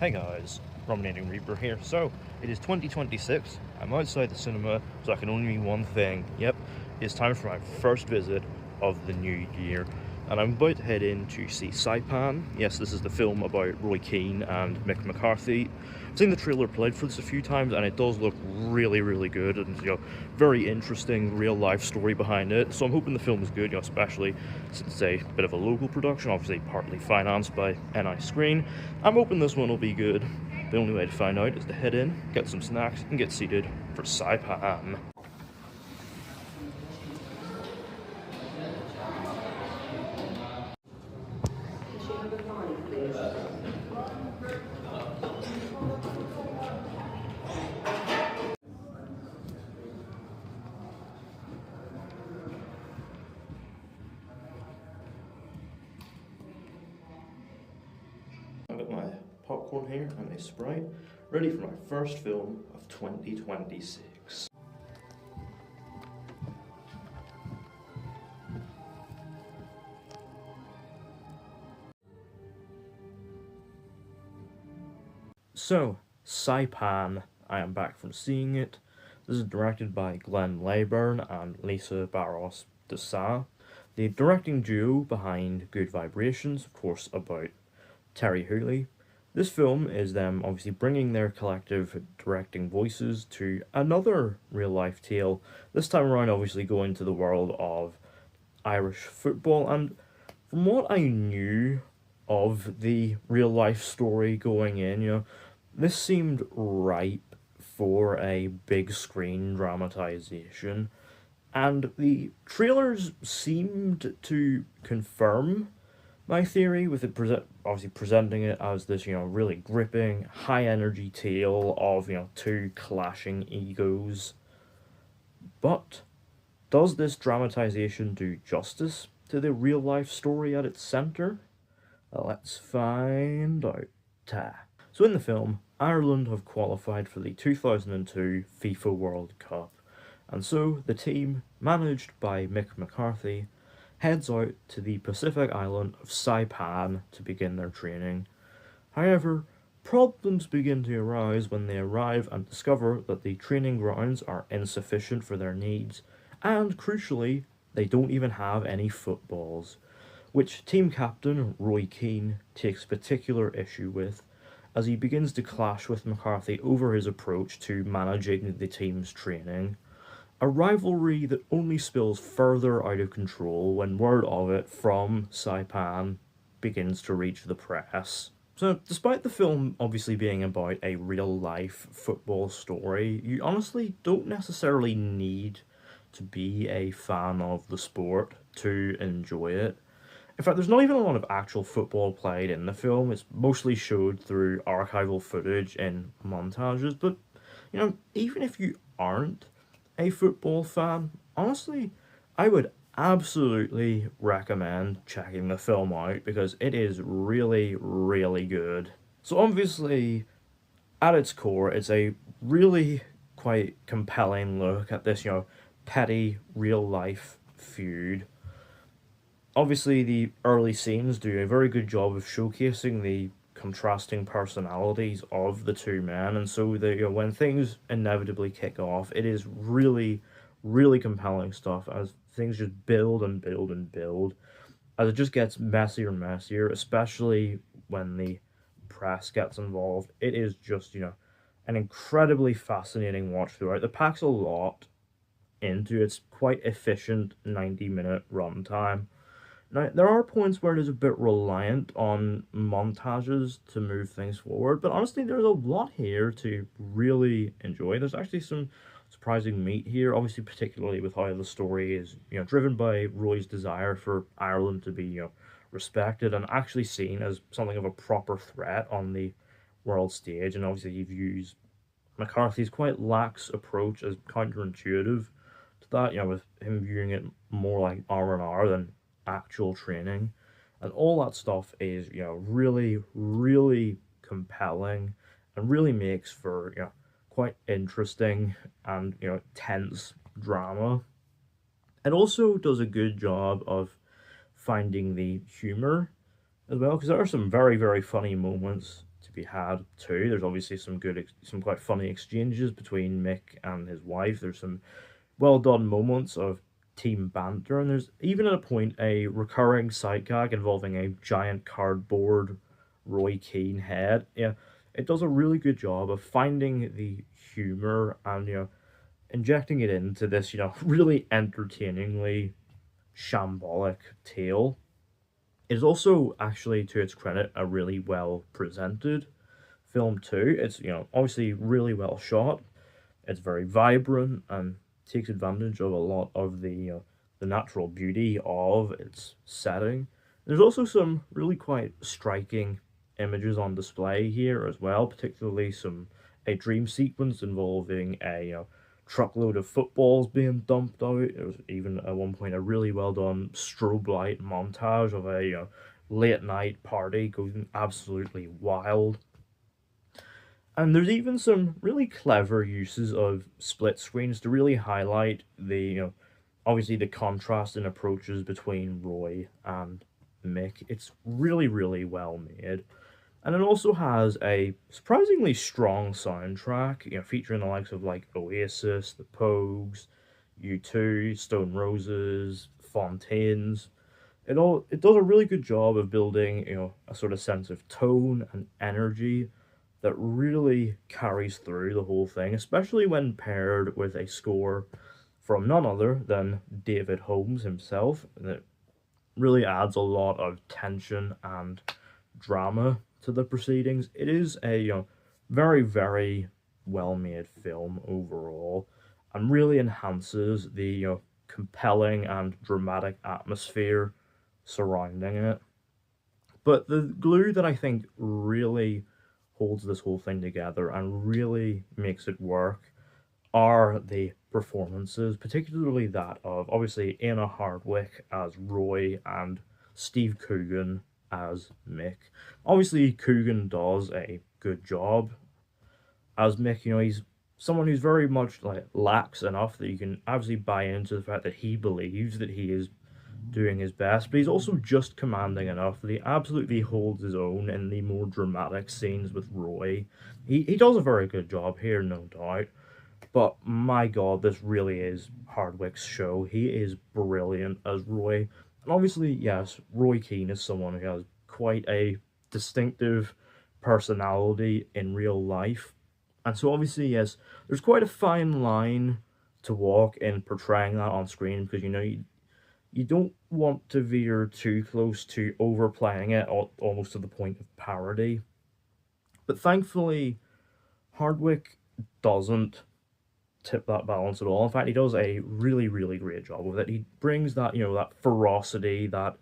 Hey guys, Rominating Reaper here. So, it is 2026, I'm outside the cinema, so I can only mean one thing. Yep, it's time for my first visit of the new year. And I'm about to head in to see Saipan. Yes, this is the film about Roy Keane and Mick McCarthy. I've seen the trailer played for this a few times, and it does look really, really good, and very interesting real life story behind it. So I'm hoping the film is good, especially since it's a bit of a local production, obviously partly financed by NI Screen. I'm hoping this one will be good. The only way to find out is to head in, get some snacks, and get seated for Saipan. I've got my popcorn here and a Sprite, ready for my first film of 2026. So, Saipan, I am back from seeing it. This is directed by Glenn Leyburn and Lisa Barros de Sa, the directing duo behind Good Vibrations, of course, about Terry Hooley. This film is them obviously bringing their collective directing voices to another real-life tale, this time around obviously going to the world of Irish football, and from what I knew of the real-life story going in, this seemed ripe for a big screen dramatization, and the trailers seemed to confirm my theory, with it obviously presenting it as this, really gripping, high-energy tale of, two clashing egos. But does this dramatization do justice to the real-life story at its centre? Let's find out. So in the film, Ireland have qualified for the 2002 FIFA World Cup, and so the team, managed by Mick McCarthy, heads out to the Pacific island of Saipan to begin their training. However, problems begin to arise when they arrive and discover that the training grounds are insufficient for their needs, and crucially, they don't even have any footballs, which team captain Roy Keane takes particular issue with, as he begins to clash with McCarthy over his approach to managing the team's training. A rivalry that only spills further out of control when word of it from Saipan begins to reach the press. So, despite the film obviously being about a real-life football story, you honestly don't necessarily need to be a fan of the sport to enjoy it. In fact, there's not even a lot of actual football played in the film. It's mostly showed through archival footage in montages, but, even if you aren't a football fan, honestly, I would absolutely recommend checking the film out because it is really, really good. So obviously, at its core, it's a really quite compelling look at this, petty real-life feud. Obviously, the early scenes do a very good job of showcasing the contrasting personalities of the two men, and so when things inevitably kick off, it is really, really compelling stuff as things just build and build and build, as it just gets messier and messier, especially when the press gets involved. It is just, an incredibly fascinating watch throughout. It packs a lot into its quite efficient 90-minute runtime. Now, there are points where it is a bit reliant on montages to move things forward, but honestly, there's a lot here to really enjoy. There's actually some surprising meat here, obviously, particularly with how the story is, driven by Roy's desire for Ireland to be, respected and actually seen as something of a proper threat on the world stage, and obviously he views McCarthy's quite lax approach as counterintuitive to that, with him viewing it more like R&R than actual training, and all that stuff is really, really compelling and really makes for quite interesting and tense drama. It also does a good job of finding the humor as well, because there are some very, very funny moments to be had too. There's obviously some quite funny exchanges between Mick and his wife. There's some well done moments of team banter, and there's even at a point a recurring sight gag involving a giant cardboard Roy Keane head. Yeah, it does a really good job of finding the humor and injecting it into this really entertainingly shambolic tale. It is also actually, to its credit, a really well presented film too. It's obviously really well shot. It's very vibrant and takes advantage of a lot of the natural beauty of its setting. There's also some really quite striking images on display here as well, particularly a dream sequence involving a truckload of footballs being dumped out. There was even at one point a really well done strobe light montage of a late night party going absolutely wild. And there's even some really clever uses of split screens to really highlight obviously the contrast in approaches between Roy and Mick. It's really, really well made. And it also has a surprisingly strong soundtrack, featuring the likes of like Oasis, The Pogues, U2, Stone Roses, Fontaines. It does a really good job of building, a sort of sense of tone and energy that really carries through the whole thing, especially when paired with a score from none other than David Holmes himself. And it really adds a lot of tension and drama to the proceedings. It is a very, very well made film overall, and really enhances the compelling and dramatic atmosphere surrounding it. But the glue that I think really holds this whole thing together and really makes it work are the performances, particularly that of obviously Anna Hardwick as Roy and Steve Coogan as Mick. Obviously, Coogan does a good job as Mick. He's someone who's very much like lax enough that you can obviously buy into the fact that he believes that he is doing his best, but he's also just commanding enough that he absolutely holds his own in the more dramatic scenes with Roy. He does a very good job here, no doubt. But my god, this really is Hardwick's show. He is brilliant as Roy. And obviously, yes, Roy Keane is someone who has quite a distinctive personality in real life. And so obviously, yes, there's quite a fine line to walk in portraying that on screen, because you don't want to veer too close to overplaying it almost to the point of parody. But thankfully, Hardwick doesn't tip that balance at all. In fact, he does a really, really great job with it. He brings that, that ferocity, that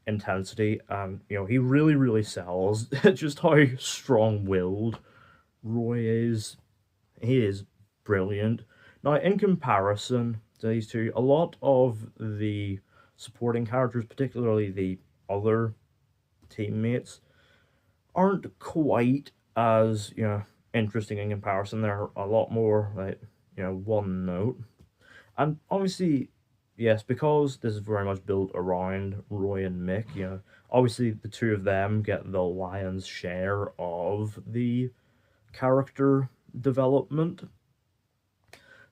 intensity, and, he really, really sells just how strong-willed Roy is. He is brilliant. Now, in comparison to these two, a lot of the supporting characters, particularly the other teammates, aren't quite as, interesting in comparison. They're a lot more, like, one note. And obviously, yes, because this is very much built around Roy and Mick, obviously the two of them get the lion's share of the character development.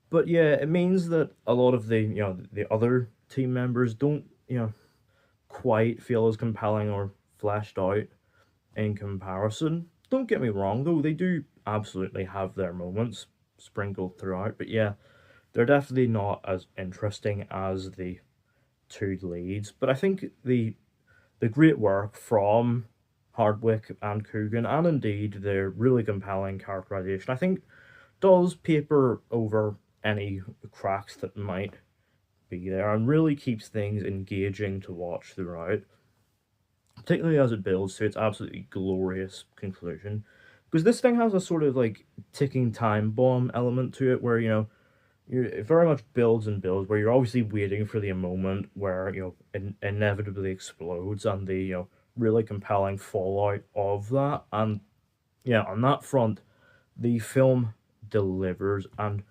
But yeah, it means that a lot of the other team members don't, quite feel as compelling or fleshed out in comparison. Don't get me wrong though, they do absolutely have their moments sprinkled throughout, but yeah, they're definitely not as interesting as the two leads. But I think the great work from Hardwick and Coogan, and indeed their really compelling characterization, I think does paper over any cracks that might be there, and really keeps things engaging to watch throughout, particularly as it builds to its absolutely glorious conclusion. Because this thing has a sort of like ticking time bomb element to it, where it very much builds and builds, where you're obviously waiting for the moment where it inevitably explodes, and the really compelling fallout of that. And yeah, on that front, the film delivers, and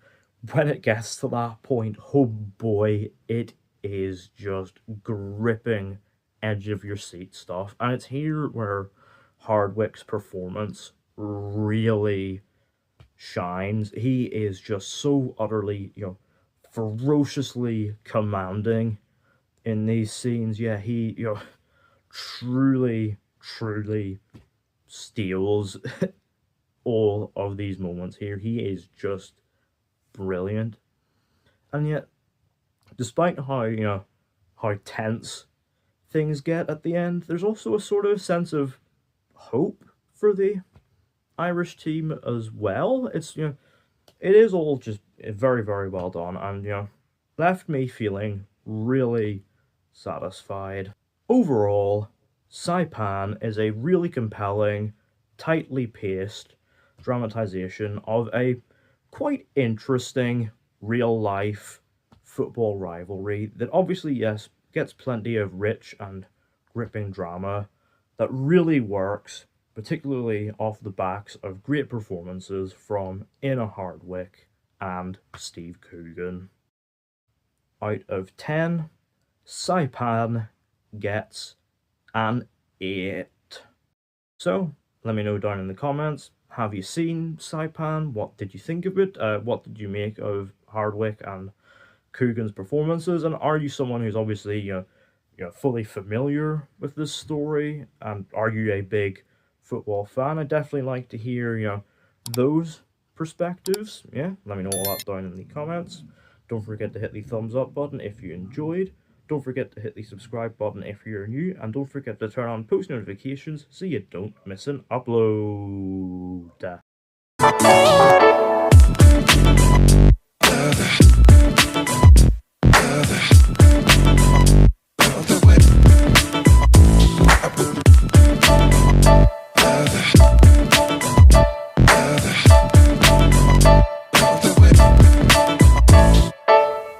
when it gets to that point, oh boy, it is just gripping, edge of your seat stuff. And it's here where Hardwick's performance really shines. He is just so utterly, ferociously commanding in these scenes. Yeah, he, truly, truly steals all of these moments here. He is just brilliant. And yet, despite how tense things get at the end, there's also a sort of sense of hope for the Irish team as well. It's, it is all just very, very well done, and, left me feeling really satisfied. Overall, Saipan is a really compelling, tightly paced dramatisation of a quite interesting real-life football rivalry that obviously, yes, gets plenty of rich and gripping drama that really works, particularly off the backs of great performances from Inna Hardwick and Steve Coogan. Out of 10, Saipan gets an 8. So, let me know down in the comments, have you seen Saipan? What did you think of it? What did you make of Hardwick and Coogan's performances? And are you someone who's obviously, fully familiar with this story? And are you a big football fan? I'd definitely like to hear, those perspectives. Yeah, let me know all that down in the comments. Don't forget to hit the thumbs up button if you enjoyed. Don't forget to hit the subscribe button if you're new, and don't forget to turn on post notifications so you don't miss an upload.